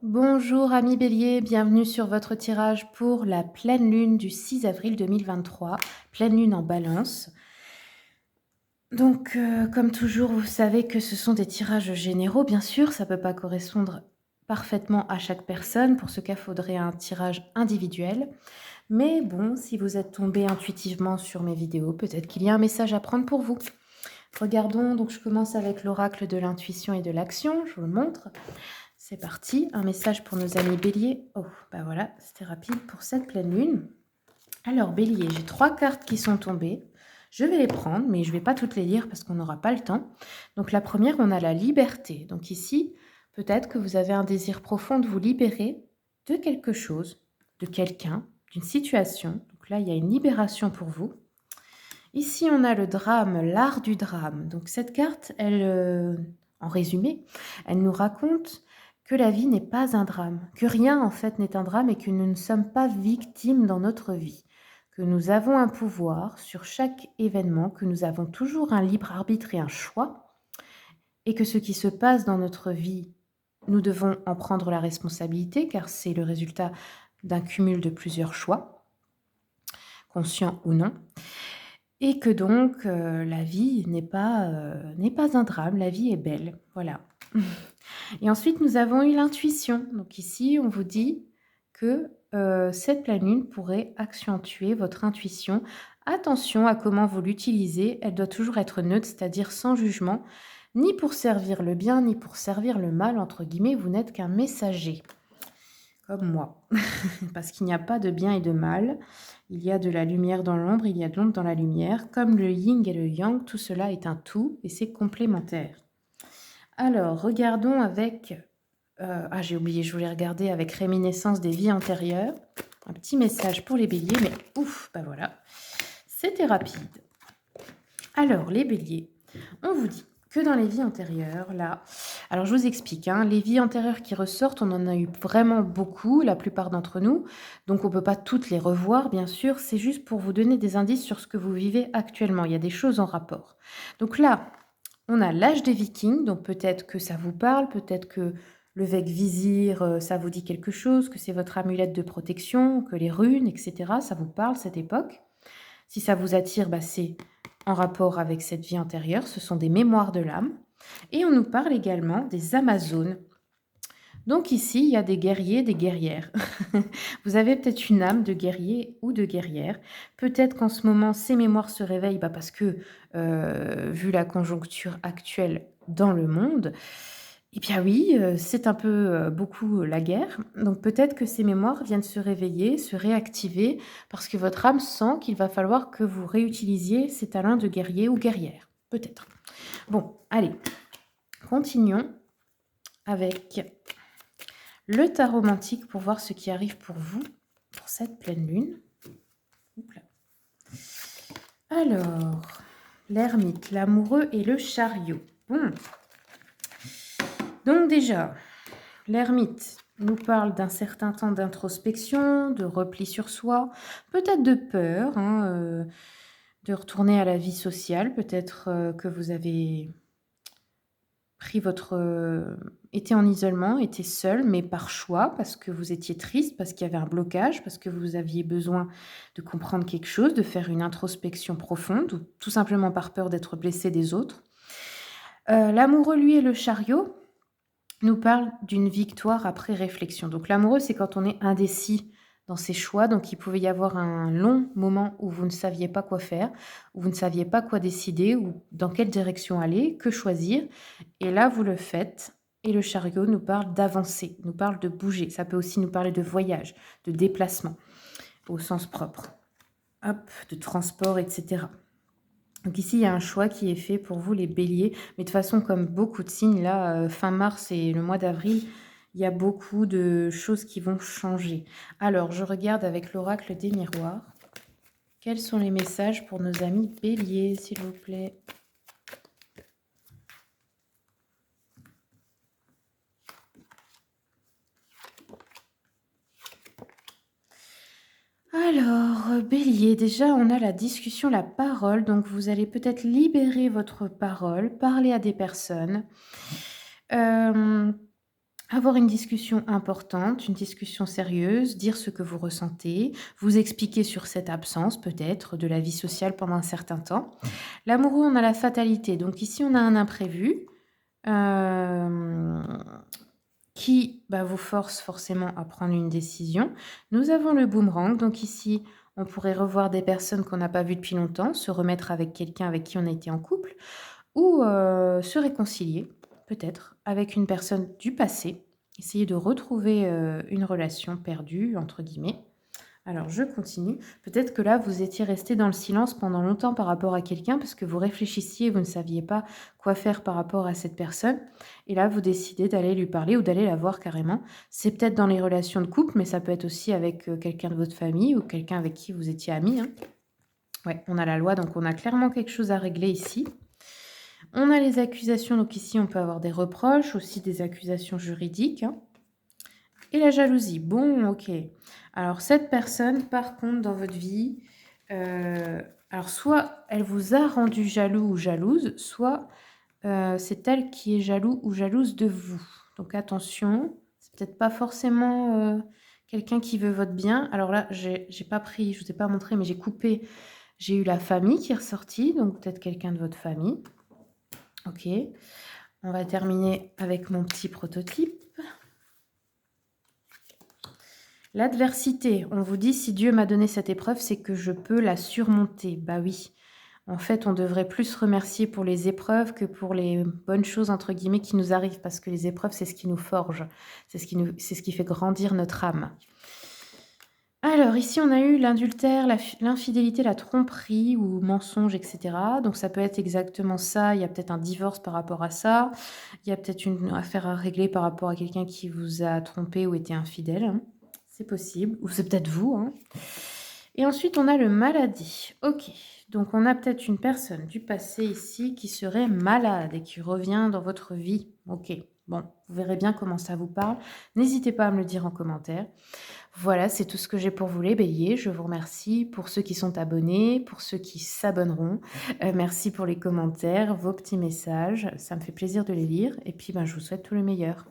Bonjour amis bélier, bienvenue sur votre tirage pour la pleine lune du 6 avril 2023, pleine lune en balance. Donc comme toujours, vous savez que ce sont des tirages généraux, bien sûr, ça ne peut pas correspondre parfaitement à chaque personne, pour ce cas, il faudrait un tirage individuel. Mais bon, si vous êtes tombé intuitivement sur mes vidéos, peut-être qu'il y a un message à prendre pour vous. Regardons, donc je commence avec l'oracle de l'intuition et de l'action, je vous le montre. C'est parti, un message pour nos amis béliers. Oh, bah voilà, c'était rapide pour cette pleine lune. Alors bélier, j'ai 3 cartes qui sont tombées. Je vais les prendre, mais je ne vais pas toutes les lire parce qu'on n'aura pas le temps. Donc la première, on a la liberté. Donc ici, peut-être que vous avez un désir profond de vous libérer de quelque chose, de quelqu'un, d'une situation. Donc là, il y a une libération pour vous. Ici, on a le drame, l'art du drame. Donc cette carte, en résumé, elle nous raconte que la vie n'est pas un drame, que rien en fait n'est un drame et que nous ne sommes pas victimes dans notre vie, que nous avons un pouvoir sur chaque événement, que nous avons toujours un libre arbitre et un choix, et que ce qui se passe dans notre vie, nous devons en prendre la responsabilité car c'est le résultat d'un cumul de plusieurs choix, conscients ou non. Et que donc la vie n'est pas un drame, la vie est belle, voilà. Et ensuite, nous avons eu l'intuition. Donc ici, on vous dit que cette pleine lune pourrait accentuer votre intuition. Attention à comment vous l'utilisez, elle doit toujours être neutre, c'est-à-dire sans jugement, ni pour servir le bien, ni pour servir le mal, entre guillemets, vous n'êtes qu'un messager, comme moi. Parce qu'il n'y a pas de bien et de mal. Il y a de la lumière dans l'ombre, il y a de l'ombre dans la lumière. Comme le yin et le yang, tout cela est un tout et c'est complémentaire. Alors, regardons avec... j'ai oublié, je voulais regarder avec réminiscence des vies antérieures. Un petit message pour les béliers, mais ouf, bah voilà. C'était rapide. Alors, les béliers, on vous dit que dans les vies antérieures, là... Alors, je vous explique, hein, les vies antérieures qui ressortent, on en a eu vraiment beaucoup, la plupart d'entre nous. Donc, on ne peut pas toutes les revoir, bien sûr. C'est juste pour vous donner des indices sur ce que vous vivez actuellement. Il y a des choses en rapport. Donc là, on a l'âge des Vikings, donc peut-être que ça vous parle, peut-être que le Vec Vizir, ça vous dit quelque chose, que c'est votre amulette de protection, que les runes, etc., ça vous parle, cette époque. Si ça vous attire, bah, c'est en rapport avec cette vie antérieure, ce sont des mémoires de l'âme. Et on nous parle également des Amazones. Donc ici, il y a des guerriers, des guerrières. Vous avez peut-être une âme de guerrier ou de guerrière. Peut-être qu'en ce moment, ces mémoires se réveillent parce que, vu la conjoncture actuelle dans le monde, eh bien oui, c'est un peu, beaucoup la guerre. Donc peut-être que ces mémoires viennent se réveiller, se réactiver, parce que votre âme sent qu'il va falloir que vous réutilisiez ces talents de guerrier ou guerrière. Peut-être. Bon, allez, continuons avec le tarot romantique pour voir ce qui arrive pour vous, pour cette pleine lune. Oups. Alors, l'ermite, l'amoureux et le chariot. Bon. Donc déjà, l'ermite nous parle d'un certain temps d'introspection, de repli sur soi, peut-être de peur, hein, de retourner à la vie sociale. Peut-être que vous avez pris été en isolement, été seul, mais par choix, parce que vous étiez triste, parce qu'il y avait un blocage, parce que vous aviez besoin de comprendre quelque chose, de faire une introspection profonde, ou tout simplement par peur d'être blessé des autres. L'amoureux, lui, et le chariot nous parle d'une victoire après réflexion. Donc l'amoureux, c'est quand on est indécis dans ses choix. Donc il pouvait y avoir un long moment où vous ne saviez pas quoi faire, où vous ne saviez pas quoi décider, ou dans quelle direction aller, que choisir. Et là, vous le faites. Et le chariot nous parle d'avancer, nous parle de bouger. Ça peut aussi nous parler de voyage, de déplacement, au sens propre. Hop, de transport, etc. Donc ici, il y a un choix qui est fait pour vous, les béliers. Mais de toute façon, comme beaucoup de signes, là, fin mars et le mois d'avril, il y a beaucoup de choses qui vont changer. Alors, je regarde avec l'oracle des miroirs. Quels sont les messages pour nos amis béliers, s'il vous plaît? Alors, bélier, déjà, on a la discussion, la parole. Donc, vous allez peut-être libérer votre parole, parler à des personnes. Avoir une discussion importante, une discussion sérieuse, dire ce que vous ressentez, vous expliquer sur cette absence peut-être de la vie sociale pendant un certain temps. L'amoureux, on a la fatalité, donc ici on a un imprévu, hem, qui, bah, vous force forcément à prendre une décision. Nous avons le boomerang, donc ici, on pourrait revoir des personnes qu'on n'a pas vues depuis longtemps, se remettre avec quelqu'un avec qui on a été en couple ou se réconcilier, peut-être, avec une personne du passé. Essayer de retrouver, une relation «perdue» entre guillemets. Alors je continue. Peut-être que là, vous étiez resté dans le silence pendant longtemps par rapport à quelqu'un parce que vous réfléchissiez, vous ne saviez pas quoi faire par rapport à cette personne. Et là, vous décidez d'aller lui parler ou d'aller la voir carrément. C'est peut-être dans les relations de couple, mais ça peut être aussi avec quelqu'un de votre famille ou quelqu'un avec qui vous étiez amis, hein. Ouais, on a la loi, donc on a clairement quelque chose à régler ici. On a les accusations, donc ici on peut avoir des reproches, aussi des accusations juridiques, hein. Et la jalousie. Bon, OK. Alors cette personne, par contre, dans votre vie, alors soit elle vous a rendu jaloux ou jalouse, soit, c'est elle qui est jaloux ou jalouse de vous. Donc attention, c'est peut-être pas forcément, quelqu'un qui veut votre bien. Alors là, j'ai pas pris, je vous ai pas montré, mais j'ai coupé, j'ai eu la famille qui est ressortie, donc peut-être quelqu'un de votre famille. OK. On va terminer avec mon petit prototype. L'adversité, on vous dit: «Si Dieu m'a donné cette épreuve, c'est que je peux la surmonter». Bah oui, en fait, on devrait plus remercier pour les épreuves que pour les «bonnes choses» entre guillemets qui nous arrivent, parce que les épreuves, c'est ce qui nous forge, c'est ce qui fait grandir notre âme. Alors ici, on a eu l'adultère, l'infidélité, la tromperie ou mensonge et cetera. Donc ça peut être exactement ça, il y a peut-être un divorce par rapport à ça, il y a peut-être une affaire à régler par rapport à quelqu'un qui vous a trompé ou été infidèle, hein. C'est possible, ou c'est peut-être vous, hein. Et ensuite, on a le maladie. OK, donc on a peut-être une personne du passé ici qui serait malade et qui revient dans votre vie. OK, bon, vous verrez bien comment ça vous parle. N'hésitez pas à me le dire en commentaire. Voilà, c'est tout ce que j'ai pour vous les béliers. Je vous remercie pour ceux qui sont abonnés, pour ceux qui s'abonneront. Merci pour les commentaires, vos petits messages. Ça me fait plaisir de les lire et puis, ben, je vous souhaite tout le meilleur.